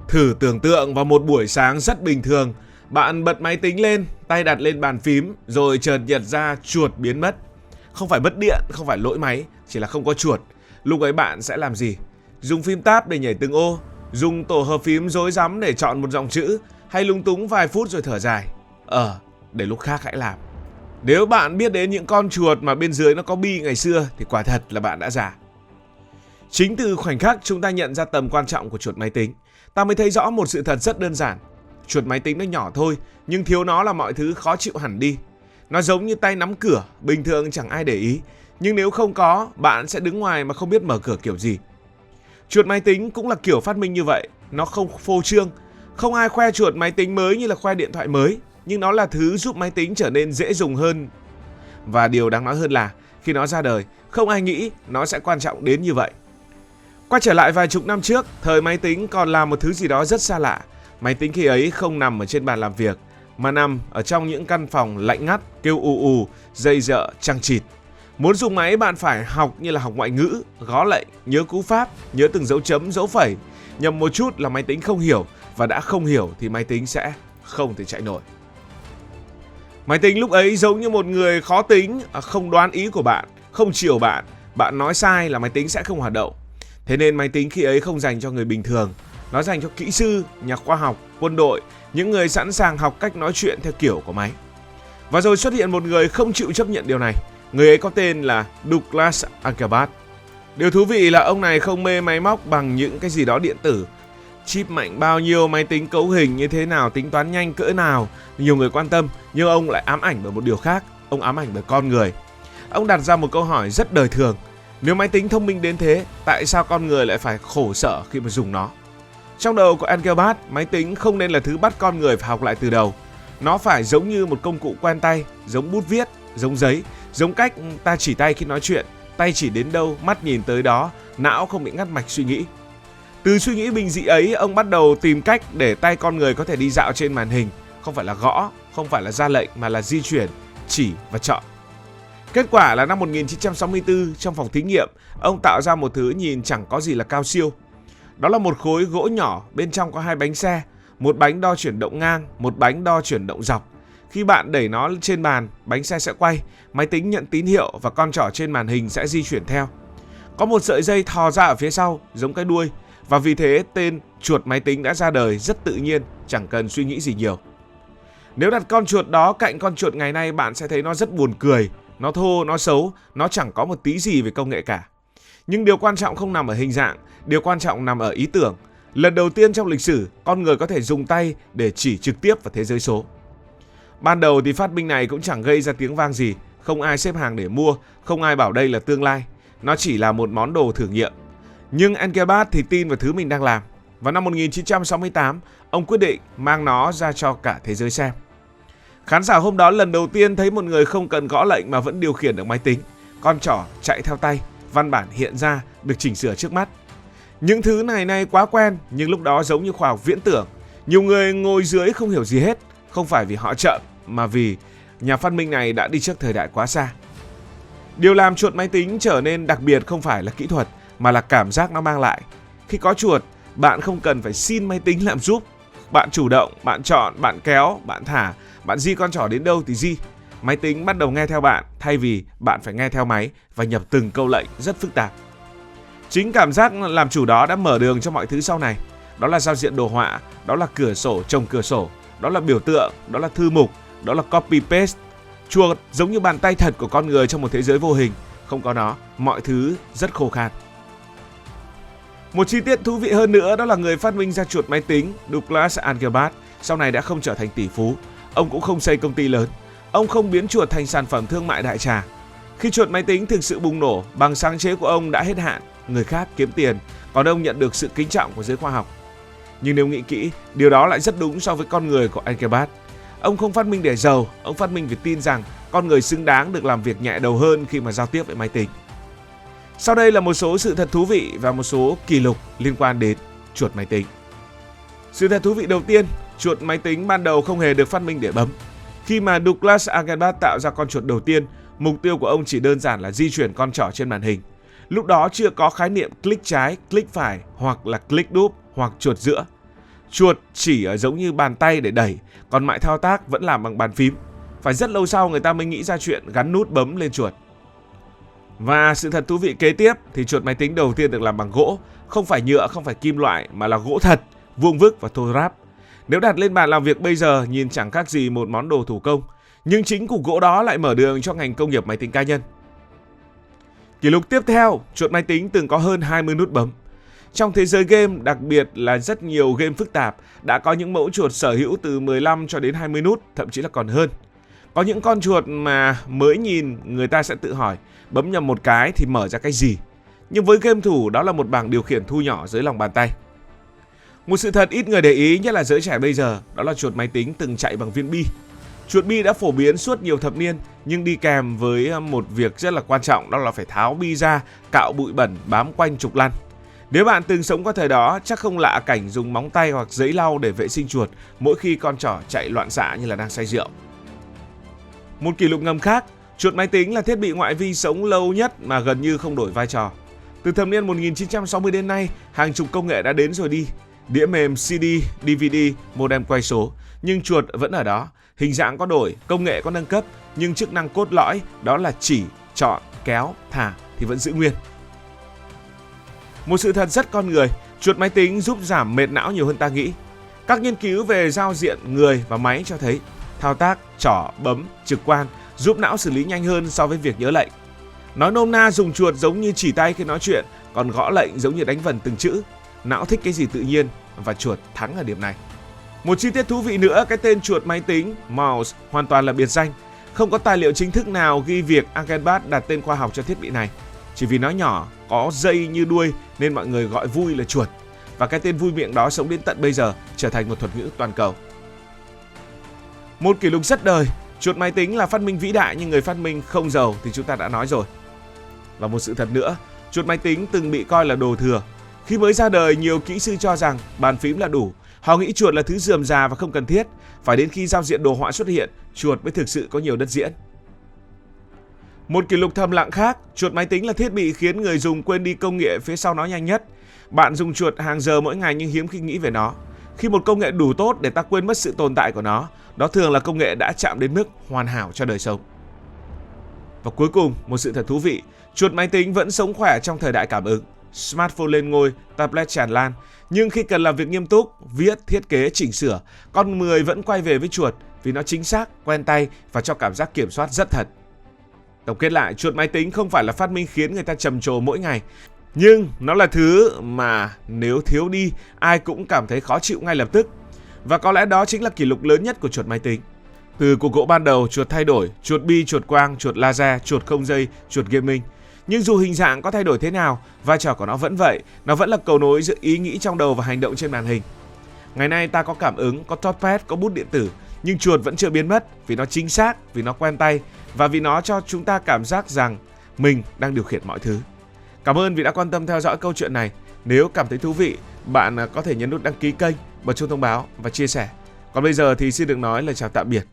Thử tưởng tượng vào một buổi sáng rất bình thường, bạn bật máy tính lên, tay đặt lên bàn phím, rồi chợt nhận ra chuột biến mất. Không phải mất điện, không phải lỗi máy, chỉ là không có chuột. Lúc ấy bạn sẽ làm gì? Dùng phím tab để nhảy từng ô, dùng tổ hợp phím rối rắm để chọn một dòng chữ, hay lúng túng vài phút rồi thở dài? Để lúc khác hãy làm. Nếu bạn biết đến những con chuột mà bên dưới nó có bi ngày xưa thì quả thật là bạn đã già. Chính từ khoảnh khắc chúng ta nhận ra tầm quan trọng của chuột máy tính, ta mới thấy rõ một sự thật rất đơn giản. Chuột máy tính nó nhỏ thôi, nhưng thiếu nó là mọi thứ khó chịu hẳn đi. Nó giống như tay nắm cửa, bình thường chẳng ai để ý, nhưng nếu không có, bạn sẽ đứng ngoài mà không biết mở cửa kiểu gì. Chuột máy tính cũng là kiểu phát minh như vậy, nó không phô trương. Không ai khoe chuột máy tính mới như là khoe điện thoại mới, nhưng nó là thứ giúp máy tính trở nên dễ dùng hơn. Và điều đáng nói hơn là khi nó ra đời, không ai nghĩ nó sẽ quan trọng đến như vậy. Quay trở lại vài chục năm trước, thời máy tính còn là một thứ gì đó rất xa lạ. Máy tính khi ấy không nằm ở trên bàn làm việc, mà nằm ở trong những căn phòng lạnh ngắt, kêu ù ù, dây dợ, chằng chịt. Muốn dùng máy bạn phải học như là học ngoại ngữ, gõ lệnh, nhớ cú pháp, nhớ từng dấu chấm, dấu phẩy. Nhầm một chút là máy tính không hiểu, và đã không hiểu thì máy tính sẽ không thể chạy nổi. Máy tính lúc ấy giống như một người khó tính, không đoán ý của bạn, không chiều bạn. Bạn nói sai là máy tính sẽ không hoạt động. Thế nên máy tính khi ấy không dành cho người bình thường. Nó dành cho kỹ sư, nhà khoa học, quân đội, những người sẵn sàng học cách nói chuyện theo kiểu của máy. Và rồi xuất hiện một người không chịu chấp nhận điều này. Người ấy có tên là Douglas Engelbart. Điều thú vị là ông này không mê máy móc bằng những cái gì đó điện tử. Chip mạnh bao nhiêu, máy tính cấu hình như thế nào, tính toán nhanh cỡ nào, nhiều người quan tâm. Nhưng ông lại ám ảnh bởi một điều khác. Ông ám ảnh bởi con người. Ông đặt ra một câu hỏi rất đời thường. Nếu máy tính thông minh đến thế, tại sao con người lại phải khổ sở khi mà dùng nó? Trong đầu của Engelbart, máy tính không nên là thứ bắt con người phải học lại từ đầu. Nó phải giống như một công cụ quen tay, giống bút viết, giống giấy, giống cách ta chỉ tay khi nói chuyện, tay chỉ đến đâu, mắt nhìn tới đó, não không bị ngắt mạch suy nghĩ. Từ suy nghĩ bình dị ấy, ông bắt đầu tìm cách để tay con người có thể đi dạo trên màn hình, không phải là gõ, không phải là ra lệnh mà là di chuyển, chỉ và chọn. Kết quả là năm 1964, trong phòng thí nghiệm, ông tạo ra một thứ nhìn chẳng có gì là cao siêu. Đó là một khối gỗ nhỏ, bên trong có hai bánh xe, một bánh đo chuyển động ngang, một bánh đo chuyển động dọc. Khi bạn đẩy nó trên bàn, bánh xe sẽ quay, máy tính nhận tín hiệu và con trỏ trên màn hình sẽ di chuyển theo. Có một sợi dây thò ra ở phía sau, giống cái đuôi, và vì thế tên chuột máy tính đã ra đời rất tự nhiên, chẳng cần suy nghĩ gì nhiều. Nếu đặt con chuột đó cạnh con chuột ngày nay, bạn sẽ thấy nó rất buồn cười. Nó thô, nó xấu, nó chẳng có một tí gì về công nghệ cả. Nhưng điều quan trọng không nằm ở hình dạng, điều quan trọng nằm ở ý tưởng. Lần đầu tiên trong lịch sử, con người có thể dùng tay để chỉ trực tiếp vào thế giới số. Ban đầu thì phát minh này cũng chẳng gây ra tiếng vang gì, không ai xếp hàng để mua, không ai bảo đây là tương lai. Nó chỉ là một món đồ thử nghiệm. Nhưng Engelbart thì tin vào thứ mình đang làm. Vào năm 1968, ông quyết định mang nó ra cho cả thế giới xem. Khán giả hôm đó lần đầu tiên thấy một người không cần gõ lệnh mà vẫn điều khiển được máy tính. Con trỏ chạy theo tay, văn bản hiện ra, được chỉnh sửa trước mắt. Những thứ này nay quá quen, nhưng lúc đó giống như khoa học viễn tưởng. Nhiều người ngồi dưới không hiểu gì hết, không phải vì họ chậm, mà vì nhà phát minh này đã đi trước thời đại quá xa. Điều làm chuột máy tính trở nên đặc biệt không phải là kỹ thuật, mà là cảm giác nó mang lại. Khi có chuột, bạn không cần phải xin máy tính làm giúp. Bạn chủ động, bạn chọn, bạn kéo, bạn thả, bạn di con trỏ đến đâu thì di. Máy tính bắt đầu nghe theo bạn thay vì bạn phải nghe theo máy và nhập từng câu lệnh rất phức tạp. Chính cảm giác làm chủ đó đã mở đường cho mọi thứ sau này. Đó là giao diện đồ họa, đó là cửa sổ chồng cửa sổ, đó là biểu tượng, đó là thư mục, đó là copy paste. Chuột giống như bàn tay thật của con người trong một thế giới vô hình. Không có nó, mọi thứ rất khô khan. Một chi tiết thú vị hơn nữa đó là người phát minh ra chuột máy tính, Douglas Engelbart, sau này đã không trở thành tỷ phú. Ông cũng không xây công ty lớn. Ông không biến chuột thành sản phẩm thương mại đại trà. Khi chuột máy tính thực sự bùng nổ, bằng sáng chế của ông đã hết hạn, người khác kiếm tiền, còn ông nhận được sự kính trọng của giới khoa học. Nhưng nếu nghĩ kỹ, điều đó lại rất đúng so với con người của Engelbart. Ông không phát minh để giàu, ông phát minh vì tin rằng con người xứng đáng được làm việc nhẹ đầu hơn khi mà giao tiếp với máy tính. Sau đây là một số sự thật thú vị và một số kỷ lục liên quan đến chuột máy tính. Sự thật thú vị đầu tiên, chuột máy tính ban đầu không hề được phát minh để bấm. Khi mà Douglas Engelbart tạo ra con chuột đầu tiên, mục tiêu của ông chỉ đơn giản là di chuyển con trỏ trên màn hình. Lúc đó chưa có khái niệm click trái, click phải hoặc là click đúp hoặc chuột giữa. Chuột chỉ giống như bàn tay để đẩy, còn mọi thao tác vẫn làm bằng bàn phím. Phải rất lâu sau người ta mới nghĩ ra chuyện gắn nút bấm lên chuột. Và sự thật thú vị kế tiếp thì chuột máy tính đầu tiên được làm bằng gỗ, không phải nhựa, không phải kim loại mà là gỗ thật, vuông vức và thô ráp. Nếu đặt lên bàn làm việc bây giờ nhìn chẳng khác gì một món đồ thủ công, nhưng chính cục gỗ đó lại mở đường cho ngành công nghiệp máy tính cá nhân. Kỷ lục tiếp theo, chuột máy tính từng có hơn 20 nút bấm. Trong thế giới game, đặc biệt là rất nhiều game phức tạp, đã có những mẫu chuột sở hữu từ 15 cho đến 20 nút, thậm chí là còn hơn. Có những con chuột mà mới nhìn người ta sẽ tự hỏi, bấm nhầm một cái thì mở ra cái gì. Nhưng với game thủ, đó là một bảng điều khiển thu nhỏ dưới lòng bàn tay. Một sự thật ít người để ý, nhất là giới trẻ bây giờ, đó là chuột máy tính từng chạy bằng viên bi. Chuột bi đã phổ biến suốt nhiều thập niên, nhưng đi kèm với một việc rất là quan trọng, đó là phải tháo bi ra, cạo bụi bẩn bám quanh trục lăn. Nếu bạn từng sống qua thời đó, chắc không lạ cảnh dùng móng tay hoặc giấy lau để vệ sinh chuột mỗi khi con trỏ chạy loạn xạ như là đang say rượu. Một kỷ lục ngầm khác, chuột máy tính là thiết bị ngoại vi sống lâu nhất mà gần như không đổi vai trò. Từ thập niên 1960 đến nay, hàng chục công nghệ đã đến rồi đi. Đĩa mềm, CD, DVD, modem quay số, nhưng chuột vẫn ở đó. Hình dạng có đổi, công nghệ có nâng cấp, nhưng chức năng cốt lõi đó là chỉ, chọn, kéo, thả thì vẫn giữ nguyên. Một sự thật rất con người, chuột máy tính giúp giảm mệt não nhiều hơn ta nghĩ. Các nghiên cứu về giao diện người và máy cho thấy thao tác trỏ, bấm, trực quan giúp não xử lý nhanh hơn so với việc nhớ lệnh. Nói nôm na, dùng chuột giống như chỉ tay khi nói chuyện, còn gõ lệnh giống như đánh vần từng chữ. Não thích cái gì tự nhiên và chuột thắng ở điểm này. Một chi tiết thú vị nữa, cái tên chuột máy tính mouse hoàn toàn là biệt danh. Không có tài liệu chính thức nào ghi việc Archenbach đặt tên khoa học cho thiết bị này. Chỉ vì nó nhỏ, có dây như đuôi nên mọi người gọi vui là chuột. Và cái tên vui miệng đó sống đến tận bây giờ, trở thành một thuật ngữ toàn cầu. Một kỷ lục rất đời, chuột máy tính là phát minh vĩ đại nhưng người phát minh không giàu thì chúng ta đã nói rồi. Và một sự thật nữa, chuột máy tính từng bị coi là đồ thừa. Khi mới ra đời, nhiều kỹ sư cho rằng bàn phím là đủ. Họ nghĩ chuột là thứ rườm rà và không cần thiết. Phải đến khi giao diện đồ họa xuất hiện, chuột mới thực sự có nhiều đất diễn. Một kỷ lục thầm lặng khác, chuột máy tính là thiết bị khiến người dùng quên đi công nghệ phía sau nó nhanh nhất. Bạn dùng chuột hàng giờ mỗi ngày nhưng hiếm khi nghĩ về nó. Khi một công nghệ đủ tốt để ta quên mất sự tồn tại của nó, đó thường là công nghệ đã chạm đến mức hoàn hảo cho đời sống. Và cuối cùng, một sự thật thú vị, chuột máy tính vẫn sống khỏe trong thời đại cảm ứng. Smartphone lên ngôi, tablet tràn lan, nhưng khi cần làm việc nghiêm túc, viết, thiết kế, chỉnh sửa, con người vẫn quay về với chuột vì nó chính xác, quen tay và cho cảm giác kiểm soát rất thật. Tổng kết lại, chuột máy tính không phải là phát minh khiến người ta trầm trồ mỗi ngày, nhưng nó là thứ mà nếu thiếu đi, ai cũng cảm thấy khó chịu ngay lập tức. Và có lẽ đó chính là kỷ lục lớn nhất của chuột máy tính. Từ cục gỗ ban đầu, chuột thay đổi, chuột bi, chuột quang, chuột laser, chuột không dây, chuột gaming. Nhưng dù hình dạng có thay đổi thế nào, vai trò của nó vẫn vậy, nó vẫn là cầu nối giữa ý nghĩ trong đầu và hành động trên màn hình. Ngày nay ta có cảm ứng, có touchpad, có bút điện tử, nhưng chuột vẫn chưa biến mất vì nó chính xác, vì nó quen tay và vì nó cho chúng ta cảm giác rằng mình đang điều khiển mọi thứ. Cảm ơn vì đã quan tâm theo dõi câu chuyện này. Nếu cảm thấy thú vị, bạn có thể nhấn nút đăng ký kênh, bật chuông thông báo và chia sẻ. Còn bây giờ thì xin được nói lời chào tạm biệt.